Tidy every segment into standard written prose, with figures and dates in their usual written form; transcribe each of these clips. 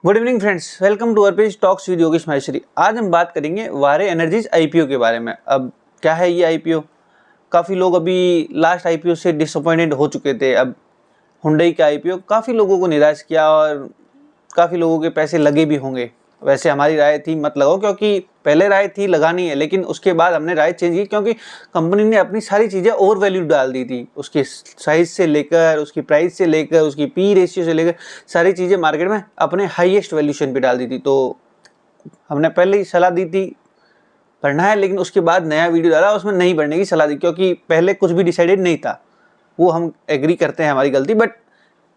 Good evening friends, welcome to our page talks with Yogesh Maheshwari. आज हम बात करेंगे वारे एनर्जीज आईपीओ के बारे में। अब क्या है ये आईपीओ? काफ़ी लोग अभी लास्ट आईपीओ से डिसअपॉइंटेड हो चुके थे। अब हुंडई का आईपीओ काफ़ी लोगों को निराश किया और काफ़ी लोगों के पैसे लगे भी होंगे। वैसे हमारी राय थी मत लगाओ, क्योंकि पहले राय थी लगानी है, लेकिन उसके बाद हमने राय चेंज की क्योंकि कंपनी ने अपनी सारी चीज़ें ओवर वैल्यू डाल दी थी। उसके साइज से लेकर, उसकी प्राइस से लेकर, उसकी पी रेशियो से लेकर सारी चीज़ें मार्केट में अपने हाईएस्ट वैल्यूशन पे डाल दी थी। तो हमने पहले ही सलाह दी थी बढ़ना है, लेकिन उसके बाद नया वीडियो डाला, उसमें नहीं बढ़ने की सलाह दी क्योंकि पहले कुछ भी डिसाइडेड नहीं था। वो हम एग्री करते हैं हमारी गलती, बट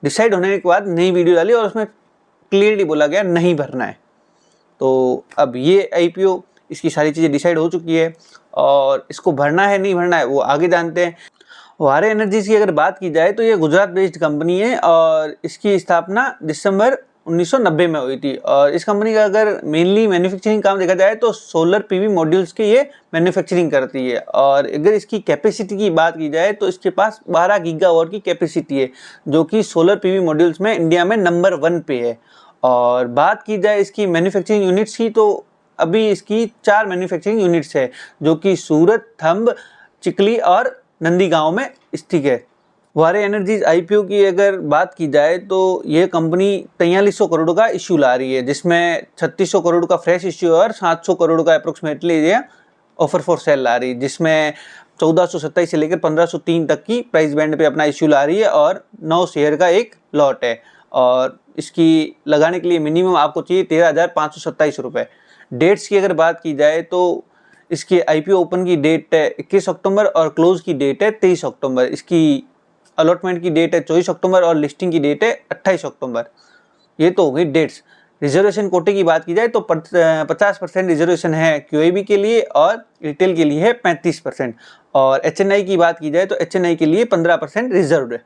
डिसाइड होने के बाद नई वीडियो डाली और उसमें क्लियरली बोला गया नहीं भरना है। तो अब ये आईपीओ, इसकी सारी चीज़ें डिसाइड हो चुकी है और इसको भरना है नहीं भरना है वो आगे जानते हैं। वारे एनर्जीज की अगर बात की जाए तो ये गुजरात बेस्ड कंपनी है और इसकी स्थापना दिसंबर 1990 में हुई थी। और इस कंपनी का अगर मेनली मैन्युफैक्चरिंग काम देखा जाए तो सोलर पीवी मॉड्यूल्स के ये मैन्युफैक्चरिंग करती है। और अगर इसकी कैपेसिटी की बात की जाए तो इसके पास 12 गीगावाट की कैपेसिटी है, जो कि सोलर पीवी मॉड्यूल्स में इंडिया में नंबर 1 पे है। और बात की जाए इसकी मैन्युफैक्चरिंग यूनिट्स की तो अभी इसकी 4 मैन्युफैक्चरिंग यूनिट्स है, जो कि सूरत, थंब, चिकली और नंदीगांव में स्थित है। वारे एनर्जीज आईपीओ की अगर बात की जाए तो ये कंपनी 4300 करोड़ का इश्यू ला रही है, जिसमें 3600 करोड़ का फ्रेश इश्यू और 700 करोड़ का अप्रोक्सीमेटली ये ऑफर फॉर सेल ला रही है, जिसमें 1427 से लेकर 1503 तक की प्राइस बैंड पे अपना इश्यू ला रही है और 9 शेयर का एक लॉट है। और इसकी लगाने के लिए मिनिमम आपको चाहिए 13,527 रुपये। डेट्स की अगर बात की जाए तो इसके आईपीओ ओपन की डेट है 21 अक्टूबर और क्लोज की डेट है 23 अक्टूबर। इसकी अलॉटमेंट की डेट है 24 अक्टूबर और लिस्टिंग की डेट है 28 अक्टूबर। ये तो हो गई डेट्स। रिजर्वेशन कोटे की बात की जाए तो 50% रिजर्वेशन है क्यूआईबी के लिए और रिटेल के लिए है 35%। और एचएनआई की बात की जाए तो एचएनआई के लिए 15% रिजर्व है।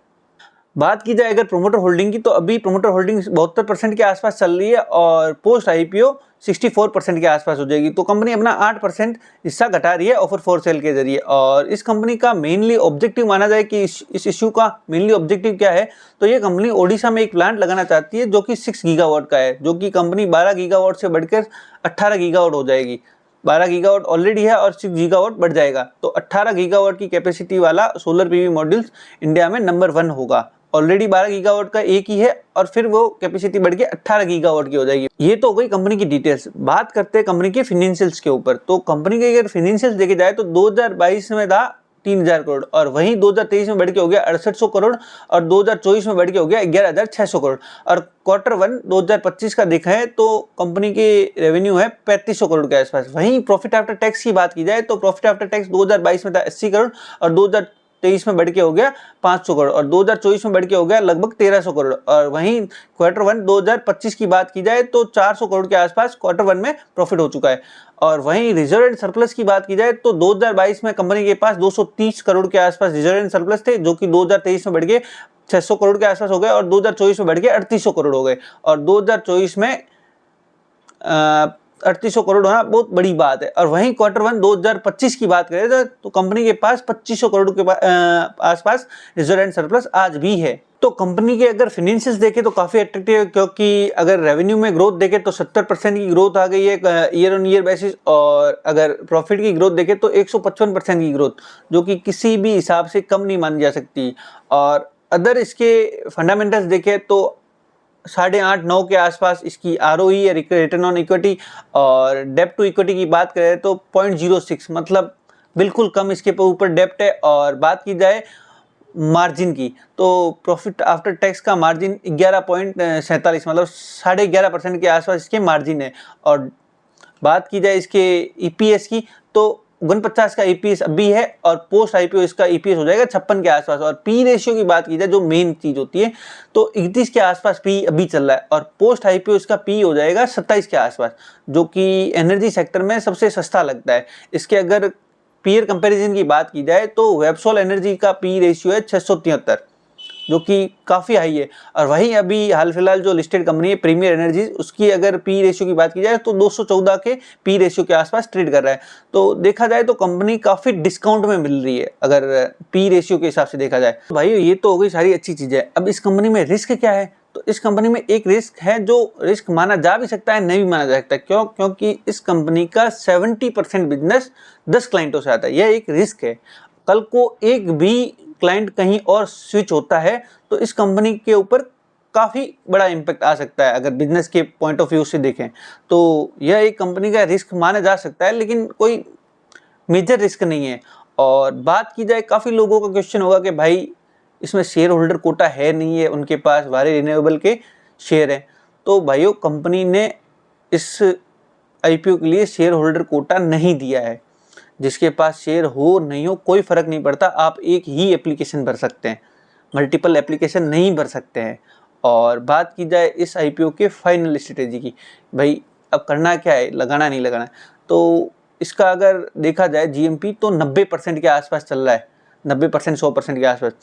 बात की जाए अगर प्रोमोटर होल्डिंग की तो अभी प्रोमोटर होल्डिंग 72% के आसपास चल रही है और पोस्ट आईपीओ 64% के आसपास हो जाएगी। तो कंपनी अपना 8% हिस्सा घटा रही है ऑफर फॉर सेल के जरिए। और इस कंपनी का मेनली ऑब्जेक्टिव माना जाए कि इस इश्यू का मेनली ऑब्जेक्टिव क्या है, तो ये कंपनी ओडिशा में एक प्लांट लगाना चाहती है जो कि 6 गीगावाट का है, जो कि कंपनी 12 गीगावाट से बढ़कर 18 गीगावाट हो जाएगी। 12 गीगावाट ऑलरेडी है और 6 गीगावाट बढ़ जाएगा, तो 18 गीगावाट की कैपेसिटी वाला सोलर पीवी मॉड्यूल्स इंडिया में नंबर 1 होगा। ऑलरेडी 12 गीगावाट का एक ही है और फिर वो कैपेसिटी बढ़ के 18 गीगावाट की हो जाएगी। ये तो हो गई कंपनी की डिटेल्स। बात करते हैं कंपनी के फाइनेंशियल्स के ऊपर। तो कंपनी के अगर फाइनेंशियल्स देखे जाए तो 2022 में था 3000 करोड़ और वहीं 2023 में बढ़ के हो गया 6800 करोड़ और 2024 में बढ़ के हो गया 11600 करोड़। और Q1 2025 का देखा है तो कंपनी की रेवेन्यू है 3500 करोड़ के आसपास। वहीं प्रॉफिट आफ्टर टैक्स की बात की जाए तो प्रॉफिट आफ्टर टैक्स 2022 में था 80 करोड़ और 2023 में बढ़ के हो गया 500 करोड़ और 2024 में बढ़ के हो गया लगभग 1300 करोड़। और वहीं Q1 2025 की बात की जाए तो 400 करोड़ के आसपास Q1 में प्रॉफिट हो चुका है। और वहीं रिजर्व एंड सरप्लस की बात की जाए तो 2022 में कंपनी के पास 230 करोड़ के आसपास रिजर्व एंड सरप्लस थे, जो कि 2023 में बढ़ के 600 करोड़ के आसपास हो गए और 2024 में बढ़ के 3800 करोड़ हो गए। और 2024 में 3800 करोड़ होना बहुत बड़ी बात है। और वहीं Q1 2025 की बात करें तो कंपनी के पास 2500 करोड़ के आसपास रिजर्व एंड सरप्लस आज भी है। तो कंपनी के अगर फाइनेंशियल्स देखें तो काफ़ी अट्रैक्टिव है, क्योंकि अगर रेवेन्यू में ग्रोथ देखें तो 70% की ग्रोथ आ गई है ईयर ऑन ईयर बेसिस। और अगर प्रॉफिट की ग्रोथ देखें तो 155% की ग्रोथ, जो कि किसी भी हिसाब से कम नहीं मानी जा सकती। और अदर इसके फंडामेंटल्स देखें तो 8.5-9 के आसपास इसकी आरओई या रिटर्न ऑन इक्विटी। और डेप्ट टू इक्विटी की बात करें तो 0.06, मतलब बिल्कुल कम इसके ऊपर डेप्ट है। और बात की जाए मार्जिन की तो प्रॉफिट आफ्टर टैक्स का मार्जिन 11.47, मतलब 11.5% के आसपास इसके मार्जिन है। और बात की जाए इसके ईपीएस की तो 49 का ईपीएस अभी है और पोस्ट आईपीओ इसका ईपीएस हो जाएगा 56 के आसपास। और पी रेशियो की बात की जाए जो मेन चीज होती है तो 31 के आसपास पी अभी चल रहा है और पोस्ट आईपीओ इसका पी हो जाएगा 27 के आसपास, जो कि एनर्जी सेक्टर में सबसे सस्ता लगता है। इसके अगर पीयर कंपैरिजन की बात की जाए तो वेबसोल एनर्जी का पी रेशियो है 673, जो कि काफ़ी हाई है। और वहीं अभी हाल फिलहाल जो लिस्टेड कंपनी है प्रीमियर एनर्जी, उसकी अगर पी रेशियो की बात की जाए तो 214 के पी रेशियो के आसपास ट्रेड कर रहा है। तो देखा जाए तो कंपनी काफ़ी डिस्काउंट में मिल रही है अगर पी रेशियो के हिसाब से देखा जाए। तो भाई ये तो हो गई सारी अच्छी चीज़ें। अब इस कंपनी में रिस्क क्या है, तो इस कंपनी में एक रिस्क है जो रिस्क माना जा भी सकता है, नहीं भी माना जा सकता। क्यों? क्योंकि इस कंपनी का 70% बिजनेस 10 क्लाइंटों से आता है। यह एक रिस्क है। कल को एक भी क्लाइंट कहीं और स्विच होता है तो इस कंपनी के ऊपर काफ़ी बड़ा इम्पैक्ट आ सकता है। अगर बिजनेस के पॉइंट ऑफ व्यू से देखें तो यह एक कंपनी का रिस्क माना जा सकता है, लेकिन कोई मेजर रिस्क नहीं है। और बात की जाए, काफ़ी लोगों का क्वेश्चन होगा कि भाई इसमें शेयर होल्डर कोटा है नहीं है, उनके पास वारे रिन्यूएबल के शेयर हैं। तो भाइयों, कंपनी ने इस आईपीओ के लिए शेयर होल्डर कोटा नहीं दिया है। जिसके पास शेयर हो नहीं हो कोई फ़र्क नहीं पड़ता, आप एक ही एप्लीकेशन भर सकते हैं, मल्टीपल एप्लीकेशन नहीं भर सकते हैं। और बात की जाए इस आईपीओ के फाइनल स्ट्रेटेजी की, भाई अब करना क्या है, लगाना नहीं लगाना। तो इसका अगर देखा जाए जीएमपी तो 90% के आसपास चल रहा है, 90% 100% के आसपास।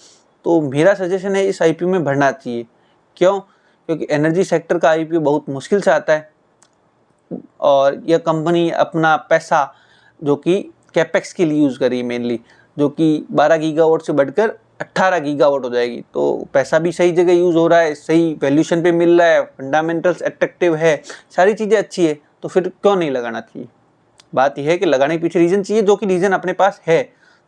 तो मेरा सजेशन है इस आईपीओ में भरना चाहिए। क्यों? क्योंकि एनर्जी सेक्टर का आईपीओ बहुत मुश्किल से आता है और यह कंपनी अपना पैसा जो कि कैपेक्स के लिए यूज़ करी मेनली, जो कि 12 गीगावाट से बढ़कर 18 गीगावाट हो जाएगी। तो पैसा भी सही जगह यूज़ हो रहा है, सही वैल्यूशन पे मिल रहा है, फंडामेंटल्स अट्रैक्टिव है, सारी चीज़ें अच्छी है, तो फिर क्यों नहीं लगाना चाहिए। बात यह है कि लगाने के पीछे रीज़न चाहिए, जो कि रीज़न अपने पास है।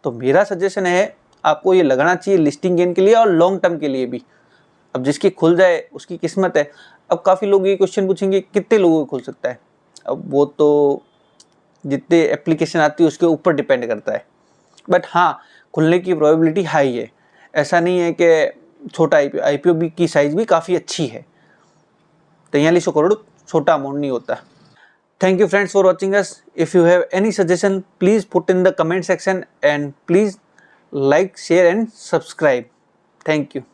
तो मेरा सजेशन है आपको ये लगाना चाहिए लिस्टिंग गेन के लिए और लॉन्ग टर्म के लिए भी। अब जिसकी खुल जाए उसकी किस्मत है। अब काफ़ी लोग ये क्वेश्चन पूछेंगे कितने लोगों को खुल सकता है। अब वो तो जितने एप्लीकेशन आती है उसके ऊपर डिपेंड करता है, बट हाँ, खुलने की प्रोबेबिलिटी हाई है। ऐसा नहीं है कि छोटा आईपीओ भी की साइज़ भी काफ़ी अच्छी है। 4300 करोड़ छोटा अमाउंट नहीं होता। Thank you friends for watching us. If you have any suggestion, please put in the comment section and please like, share and subscribe. Thank you.